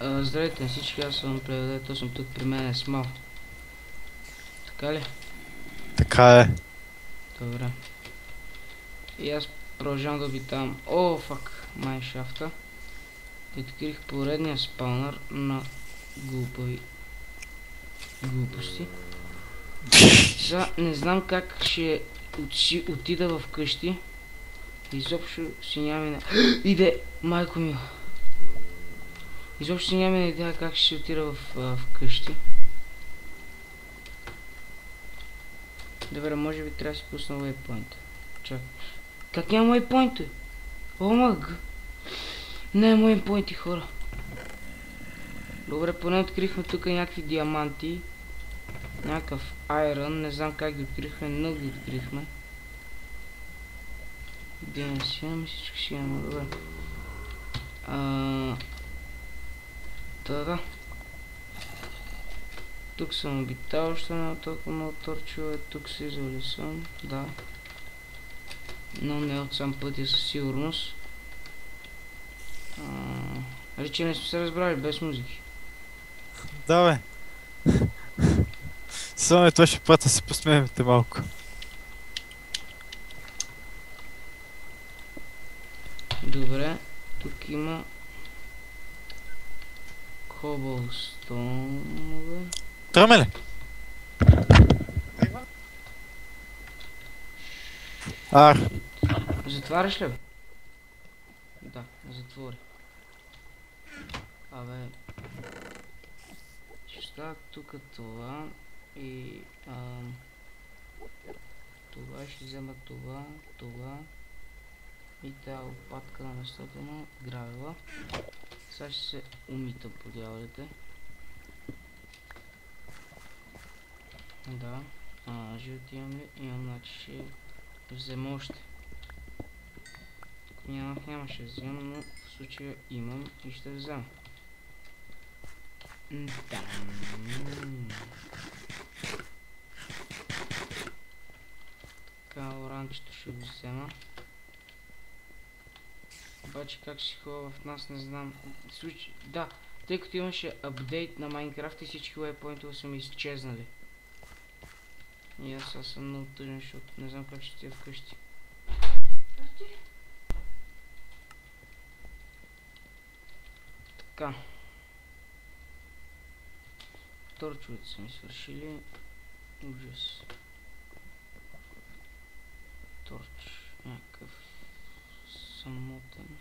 Здравейте на всички, аз съм Плеведето, съм тук при мен е Смал. Така ли? Така е. Добре. И аз продължавам да обитавам. О, фак, майншафта. И открих поредния спаунър на глупости. Сега не знам как ще отида в къщи. Изобщо си нямам Иде, майко ми. Изобщо си нямам идея как ще отида в къщи. Добре, може би трябва да си пусна waypoint. Чакай. Как няма waypoint? Омаг! Не е waypoint, хора. Добре, поне открихме тук някакви диаманти. Някакъв iron. Не знам как ги открихме, но ги открихме. Где не си имаме, всички си имаме, добре. Да. Тук съм обитал, още на толкова много торчове, тук се изоли съм, да. Но не от сам пътя със сигурност. Рече не сме се разбрали без музики. Да, бе. Само това ще път да се посмеемете малко. Добре, тук има коблстонове. Тръме ли? Затваряш ли, бе? Да, затвори. Абе, ще става тук това и това ще взема това и тази лопатка на местото на гравела. Сега ще се умита по дяволите. Да, жълти имам ли? Имам, значи ще взема още. Ако нямаше да вземам, но в случая имам и ще взема. Така, оранчето ще го взема. Обаче как ще ходя в нас, не знам. Да, тъй като имаше апдейт на Майнкрафт и всички waypointове са ми изчезнали. И аз съм много тъжен, защото не знам как ще тия вкъщи. Така. Торчовете са ми свършили. Ужас. Торч. Някакъв самотен.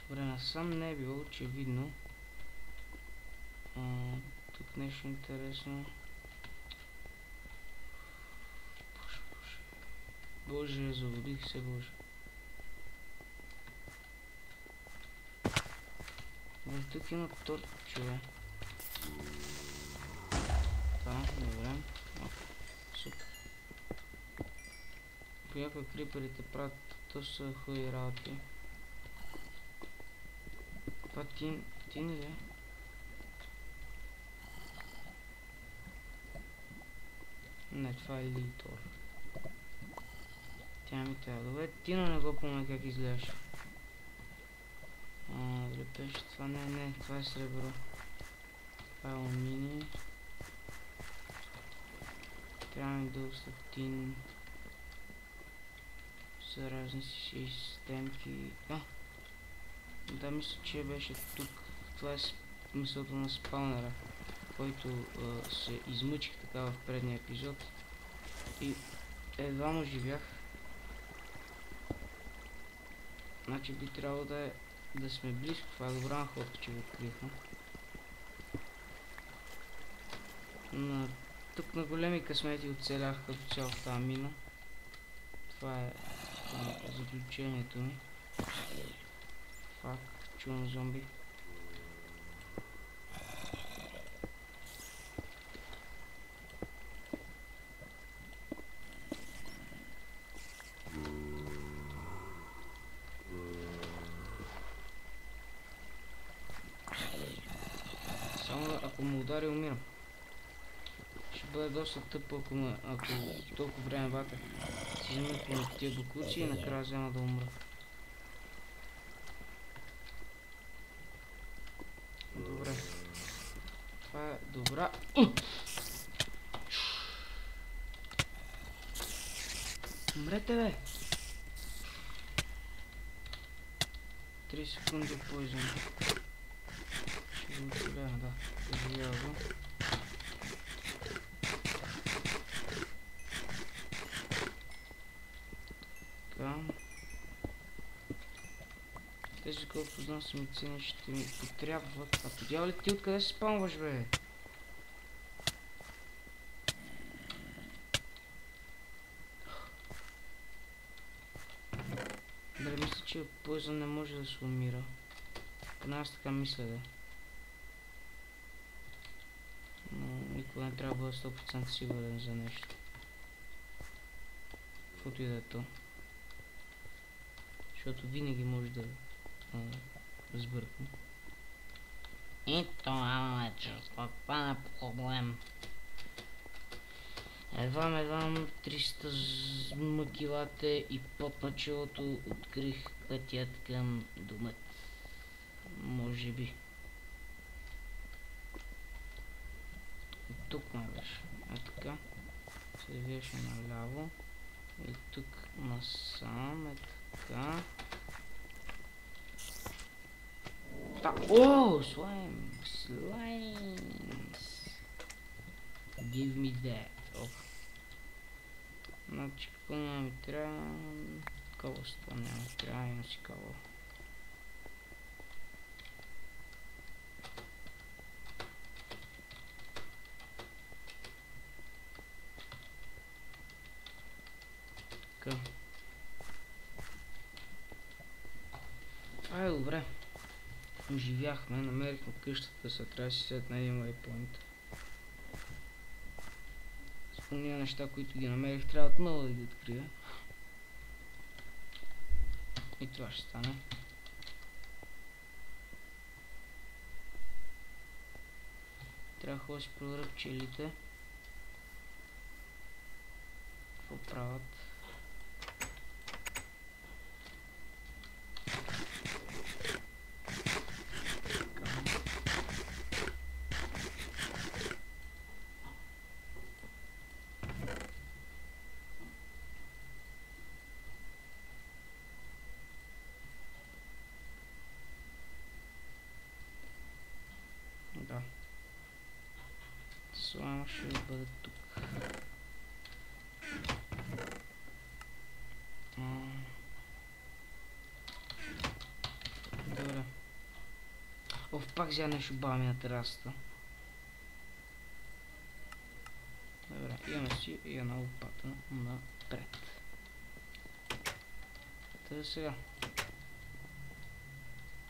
Добре, насам не е било очевидно. Тук нещо интересно. Боже, заводих се, боже. Тук има торчове. Да, добре. Супер. Понякога криперите правят доста хубави работи. Това тин ли? Не, това е литор. Тя ми трябва. Добре, Тино не го помня как изглеждаш. Дали беше това? Не, това е сребро. Това е алуминий. Трябва ми доста тин. За разни системки. Да, мисля, че беше тук. Това е смисълта на спаунера, който се измъчих така в предния епизод. И едва му живях. Значи би трябвало да сме близко. Това е добра находка, че го открихме. Тук на големи късмети оцелях като цяло в тази мина. Това е заключението ми. Фак, чувам зомби. Само ако му удари, умирам. Ще бъде доста тъпо, ако толкова време бата си взема по тия буклуци и накрая взема да умра. Добра. Умрете, бе! 3 секунди поизъм. Ще го оцеля, да. Изживява го. Така. Тези, колкото знам са ми цени, ще ми потрябват. А то дяволе, ти откъде се спамваш, бе? Бре, мисля, че поизъм не може да се умира. Поне аз така мисля, да. Но никога не трябва да бъда 100% сигурен за нещо. Каквото и да е то. Защото винаги може да сбъркам. И това вече, каква е проблем? Едвам 300 мъкилате и под началото открих пътят към домът. Може би. И тук ме беше. А така. Се виеше наляво. И тук насам. Е така. О, слайм! Слаймс! Give me that. Значи какво няма ми трябва? Кълъство няма ми трябва, има си кълъл. Така. Това е добре. Оживяхме, намерихме къщата, сега трябва да си сетна един waypoint. Спомня неща, които ги намерих, трябва отново да ги открия. И това ще стане. Трябва да си проверя пчелите. Какво правят? Да. Слайм ще бъде тук. Добре. Пак взе нещо баваме на терасата. Добре, имаме си и една лопата напред. Та сега.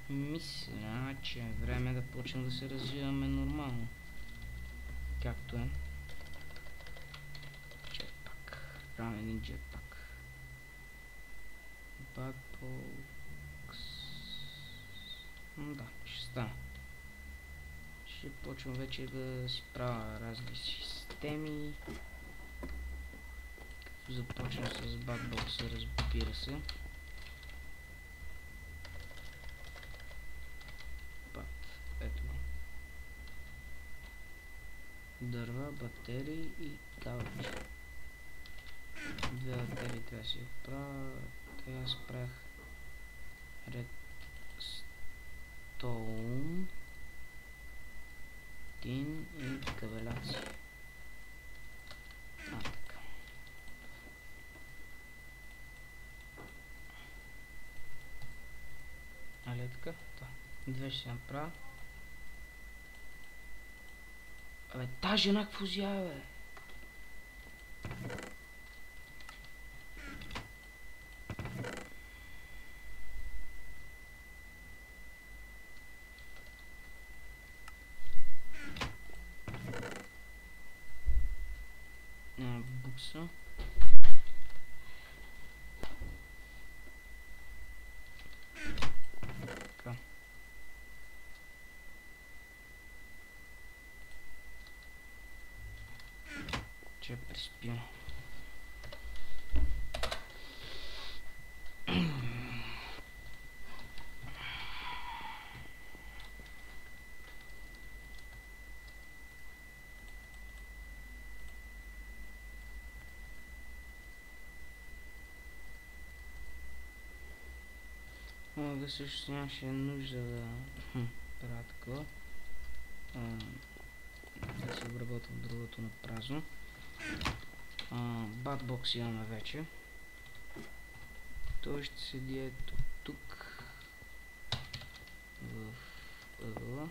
Мисля, че е време да почнем да се развиваме нормално. Както е. Jetpack. Правим един jetpack. Backbox. Да, ще стане. Ще почвам вече да си правя разни системи. Като започна с Backbox, разбира се. Ето го. Дърва, батерии и кабелчи. 2 батерии трябва да си оправя. Сега спрях редстоун, тин и кабеляци. Така. Але така? Да. Две ще направя. Абе, та жена какво зява, бе? Букса. Така. Че приспим. Понякога също нямаше нужда да правя такова. Да се обработвам другото на празно. Батбокс имаме вече. Той ще седи ето тук в ъгъла.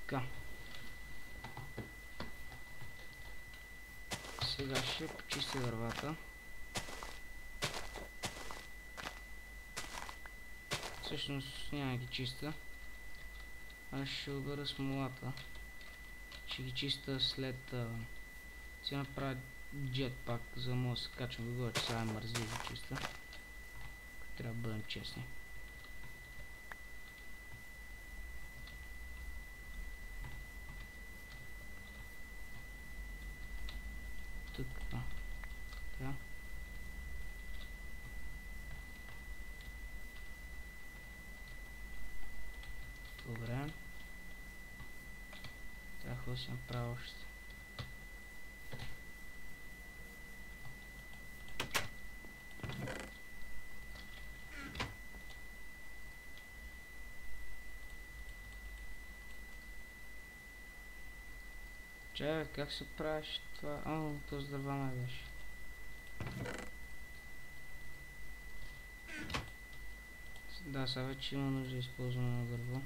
Така. Сега ще почистя дървата. Всъщност няма ги чиста. Аз ще обера смолата. Ще ги чиста след... си направя джетпак, за да мога да се качвам догоре, че сега мързи да ги чиста. Трябва да бъдем честни. Тук, така. Добре. Трябва да си направя още. Чай, как се правиш това? О, то с дърва май беше. Да, сега вече има нужда да използваме на дърво.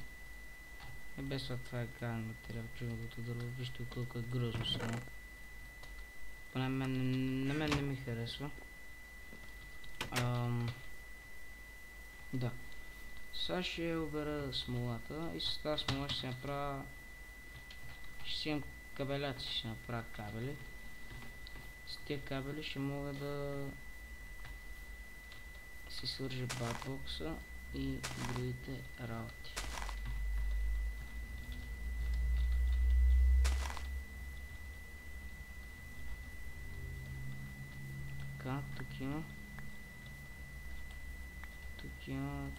И без това е гаден материал, чудовото дърво. Вижте колко е грозно само. Поне на мен не ми харесва. Да. Сега ще обера смолата и с тази смола ще се направя... Ще си имам кабеляци, ще направя кабели. С тези кабели ще мога да си свържа батбокса и другите работи. Така, тук има. Тук има.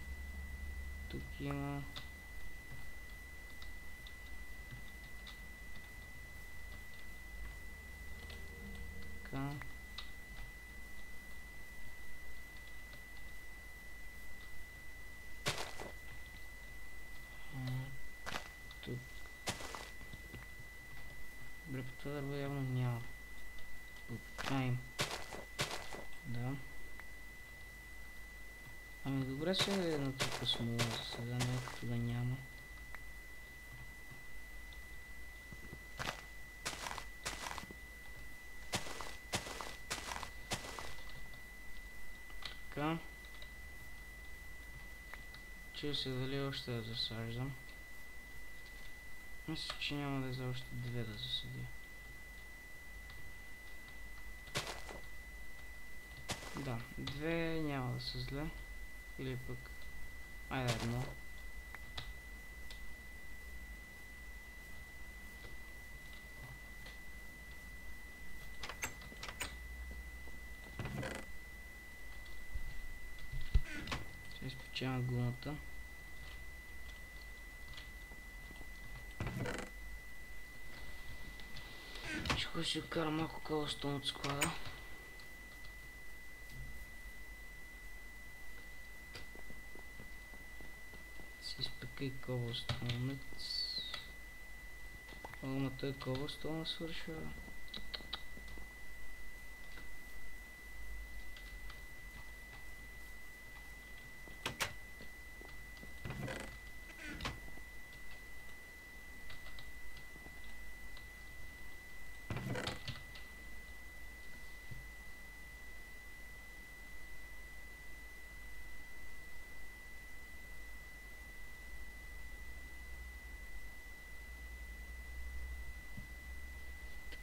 Тук има. Така. Тук. Добре, по това дърво явно няма. Покаем. Да. Ами добре се натрупа смола за сега, не като да няма. Така. Чуя се дали още да засаждам. Мисля, че няма да е за още две да засадя. Да, две няма да са зле. Или пък... Айде едно. Ще изпечем гумата. Ще си кара малко кълстон от склада. Си изпека и кобълстонец. Ама той кобълстона свършва.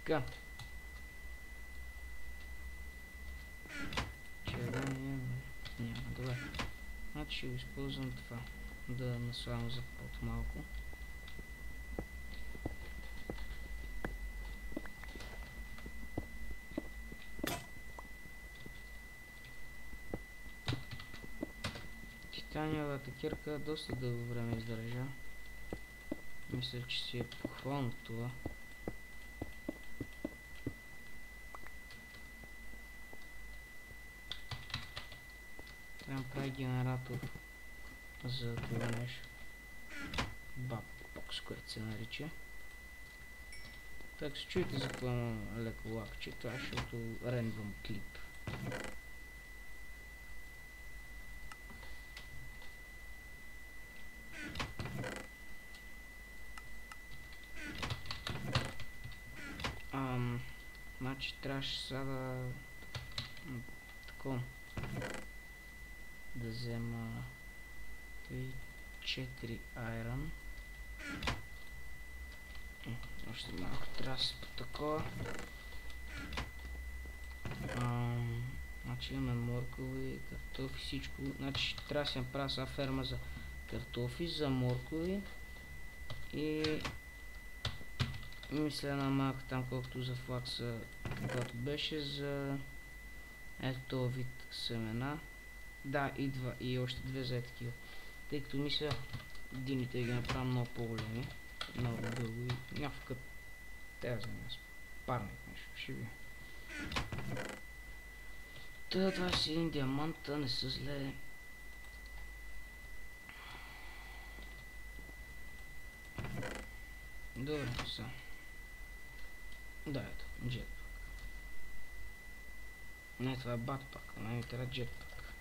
Така. Червено няма. Няма, добре. Значи ще използвам това. Да наслагам за под малко. старата кирка доста дълго време издържа. Мисля, че си е похвално това. Трябва да прави генератор за това нещо. Бабокс, което се нарича. Так се чуете за това леко лакче, това е защото рендом клип. Значи трябваше сега да взема 3-4 iron. Още малко трябва да се по такова. Значи имаме моркови, картофи, всичко. Значи трябва да се направя сега ферма за картофи, за моркови и мисля една малка там, колкото за флакса, когато беше за ето този вид семена. Да, и още две за такива. Тъй като мисля дините ги направя много по-големи, много дълго и някакъв тези за парник нещо ще би. Това си един диамант, не са зле. Добре, са. Да, ето, джетпак. Не, това е батпак, а не ми трябва джетпак.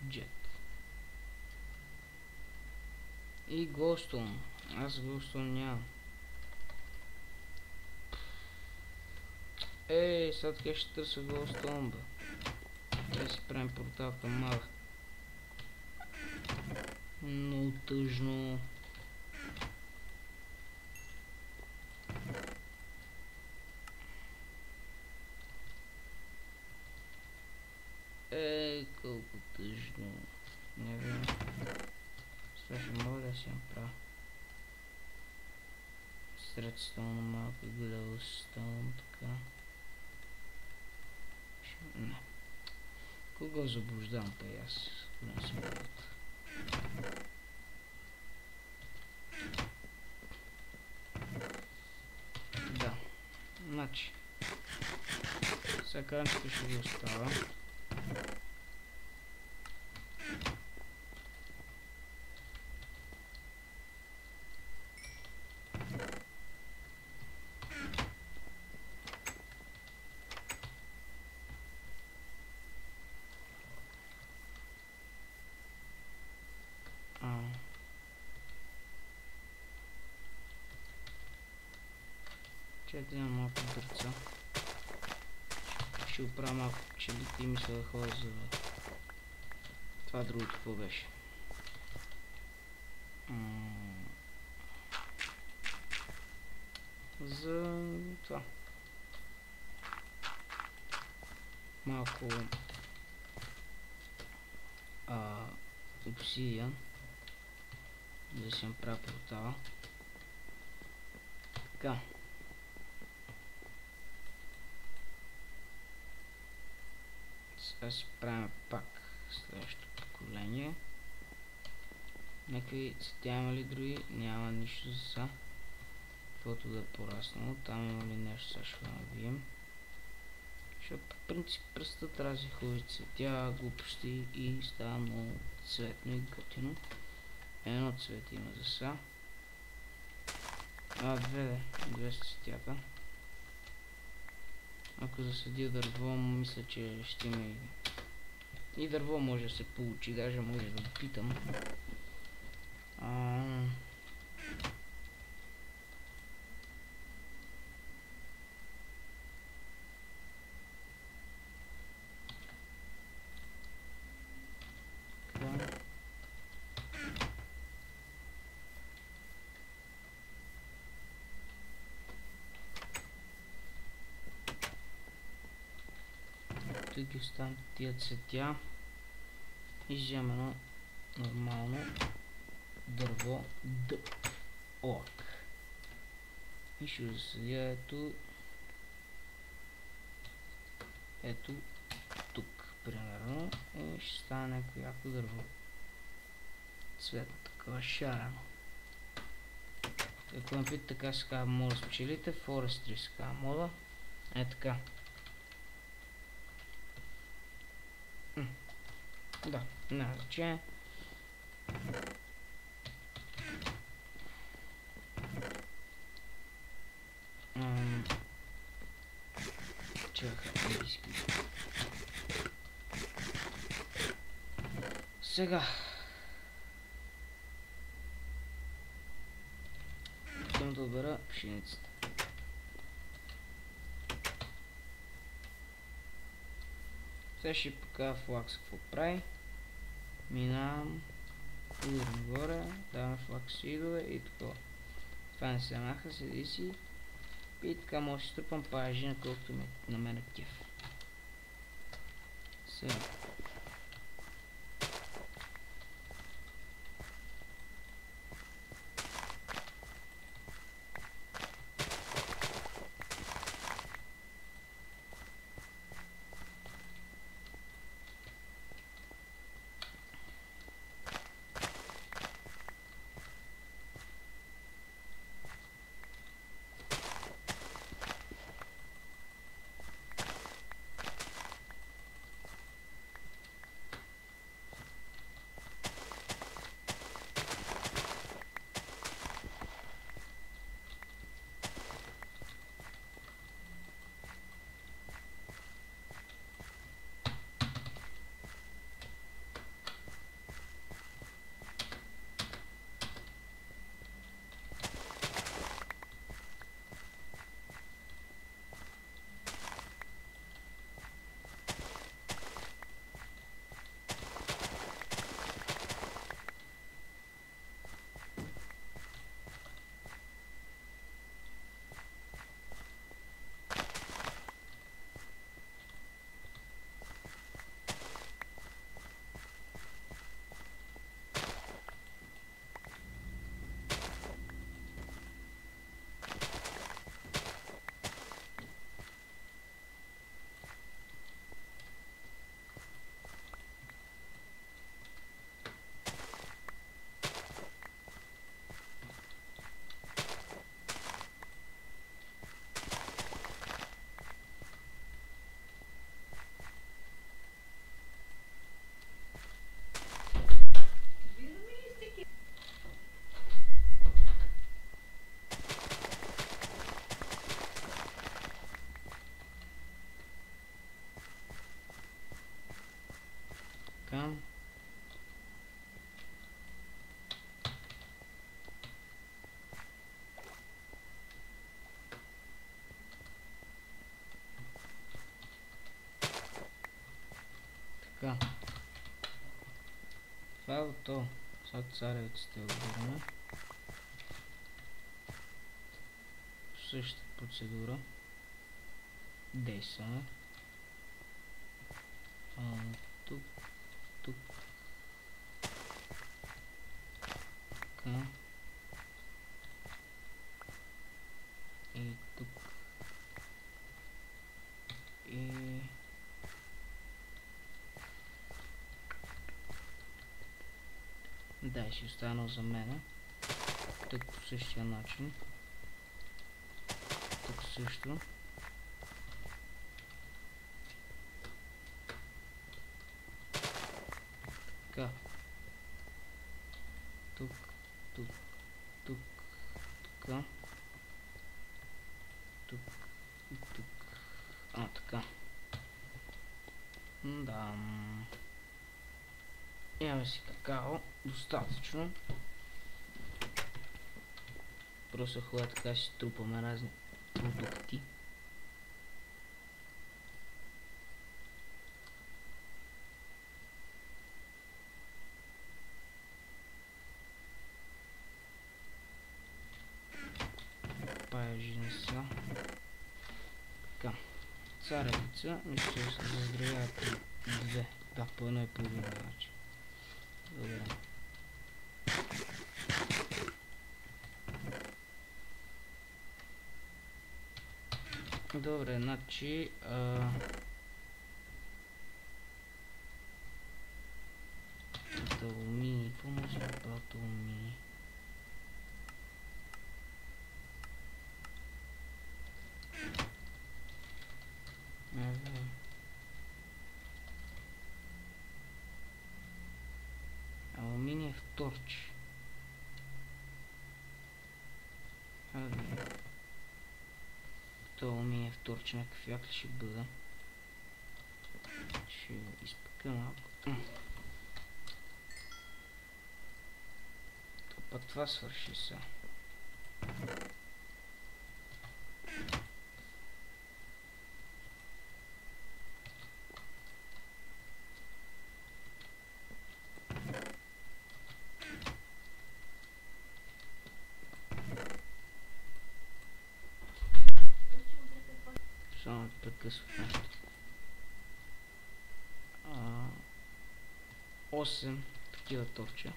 Джет. И голстон. Аз голстон нямам. Ей, сега така ще търся голстон, бе. Трябва да си правим портал към малък. Много тъжно. Колко тъжно. Не виждам. Сега ще мога да си направя. Средствено малко гледостон, така. Не. Кого заблуждавам па и аз? Не съм работа. Да. Значи. Сега кранчето ще го остава. Че да имам малко дърца. Ще оправя малко пчелите и мисля да ходя за това другото какво беше. За това. Малко обсидиан. Да си направя портала. Така. Сега си правим пак следващото поколение. Някакви цветя има ли други? Няма нищо за сега. Каквото да е пораснало. Там има ли нещо, сега ще видим. Защото по принцип пръстът рази хубави цветя, глупости и става много цветно и готино. Едно цвете има за сега. Две са цветята. Ако засадя дърво, мисля, че ще има и дърво може да се получи, даже може да го питам. Тук ги оставям тия цветя и взема едно нормално дърво дъб орк. И ще го засадя ето ето тук, примерно, и ще стане някакво яко дърво. Цветно такова шарено. Ако напит така се казва мода с пчелите, Forestry се казва мода. Е така. Да, няма значение. Чакай, иски. Сега. Искам да обера пшеницата. Сега ще покажа флакс какво прави. Минавам, ударим горе, даваме флакс сидове и такова. Това не се маха, седи си. И така може да струпам пажи, на колкото на мен е кеф. Сега. Така. Така. Това е готово. Сега царевиците отбираме. Същата процедура. Действаме. Тук. Тук. Така. И тук. И... Да, ще остана за мен. Тук по същия начин. Тук също. Така. Тук, тук, тук, така. Тук и тук. Така. Да. Имаме си какао. Достатъчно. Просто хубаво така си трупаме разни продукти. Паяжина са. Така. Царевица. Мисля, че се заздравява при 2. Да, по 1,5 значи. Добре. Добре, значи алуминий. Какво може да правят алуминий? Алуминиев торч. То алуминиев торч някакъв як ли ще бъде? Ще го изпъка малко. То път това свърши сега. Само прекъсват нещо. 8 такива торча.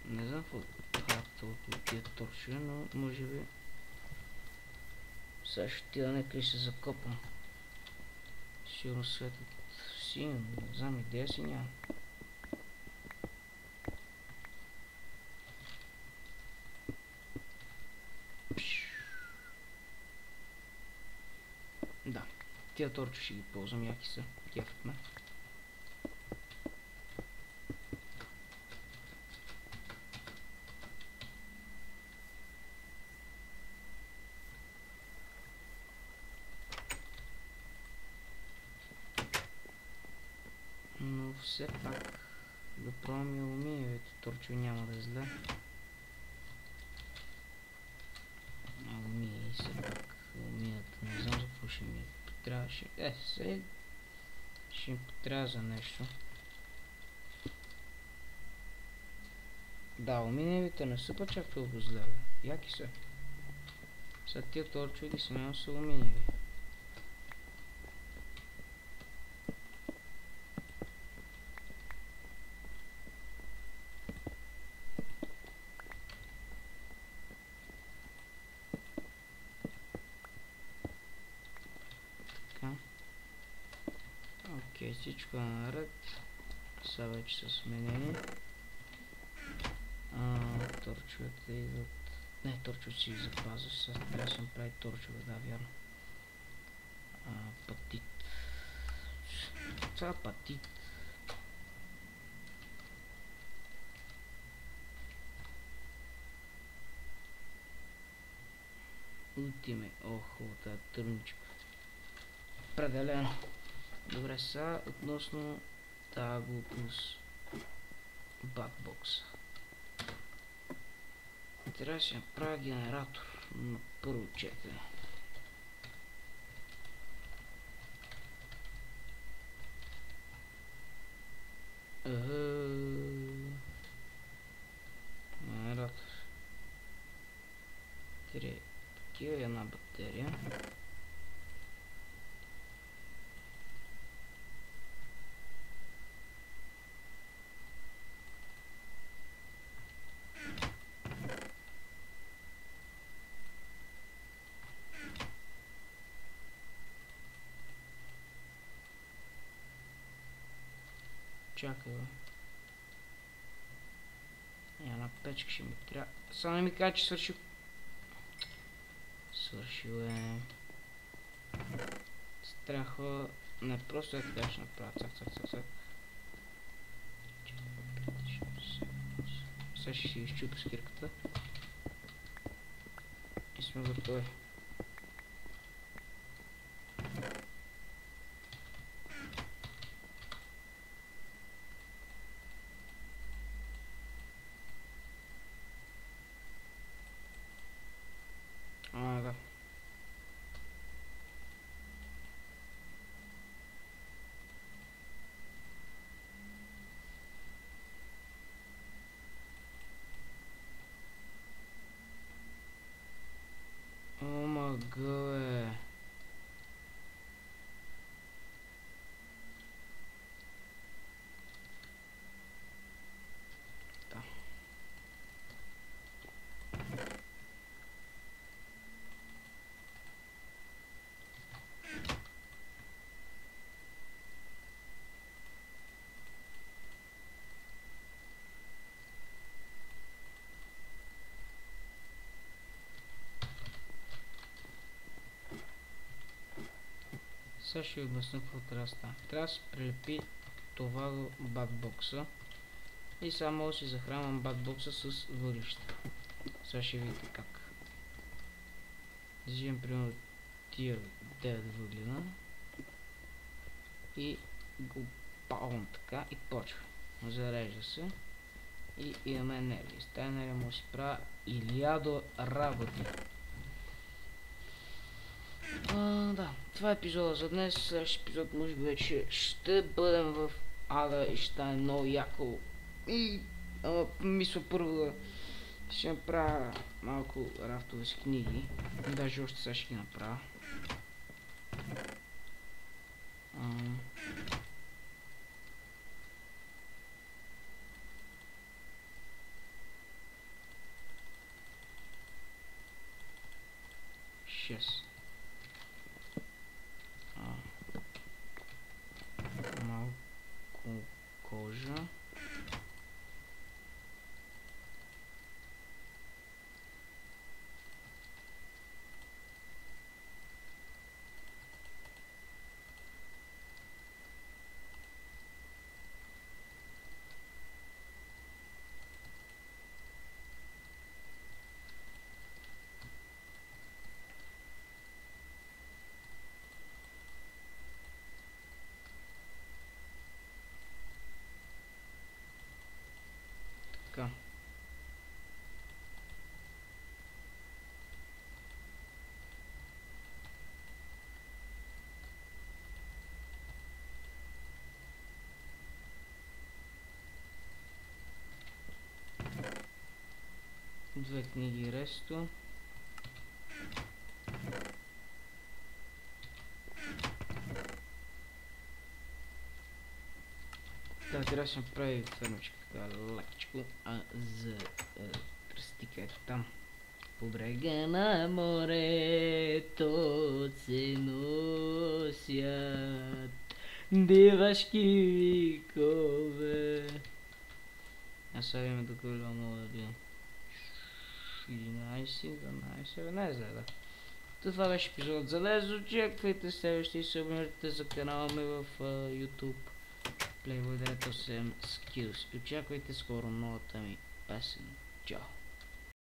Не знам какво правят толкова тия торча, но може би сега ще отида някъде ще се закопам. Сигурно светът синьо, не знам, идея си нямам. Да, тия торча ще ги ползвам, яки са, кефът ме. Но все пак да пробвам и алуминиевите торчове, няма да е зле. Алуминий, все пак алуминията, не знам за какво ще ми трябваше. Сега ще ми трябва за нещо. Да, алуминиевите не са пък чак толкова зле, бе. Яки са. Сега тия торчове ги сменям с алуминиеви. Окей, всичко е наред. Сега вече са сменени. Торчовете идват. Не, торчовете си ги запазя. Сега трябва да съм прави торчове, да, вярно. Патит. Това е патит. Ултиме. Охо, това е търничко. Определено. Добре, сега относно тази глупост. Батбокса. Трябва да си направя генератор на първо четене. Генератор. 3 такива и една батерия. Чакай, бе. Една печка ще ми трябва. Само не ми кажа, че свършил. Свършил е. Страха. Не, просто е така ще направя. Цак. Сега ще си изчупя скирката. И сме готови. Да. Сега ще ви обясня какво трябва да стане. Трябва да се прилепи това до батбокса и само да си захранвам батбокса с въглища. Сега ще видите как. Взимам примерно тия 9 въглина и го палвам така и почва. Зарежда се и имаме енергия. С тази енергия може да си правя илиадо работи. Да, това е епизода за днес. Следващия епизод може би вече ще бъдем в Ада и ще стане много яко. И мисля първо ще направя малко рафтове с книги. Даже още сега ще ги направя. Малко кожа. Така. Две книги ресто. Така, трябва да се направи фермичка така лекичко, за тръстика ето там. По брега на морето се носят девашки викове. Аз сега имам да говоря много да гледам. 11, 12, не знае да. Това беше епизод за днес. Очаквайте следващи и се абонирайте за канала ми в YouTube. Playboy 987 Skills. Очаквайте скоро новата ми песен. Чао!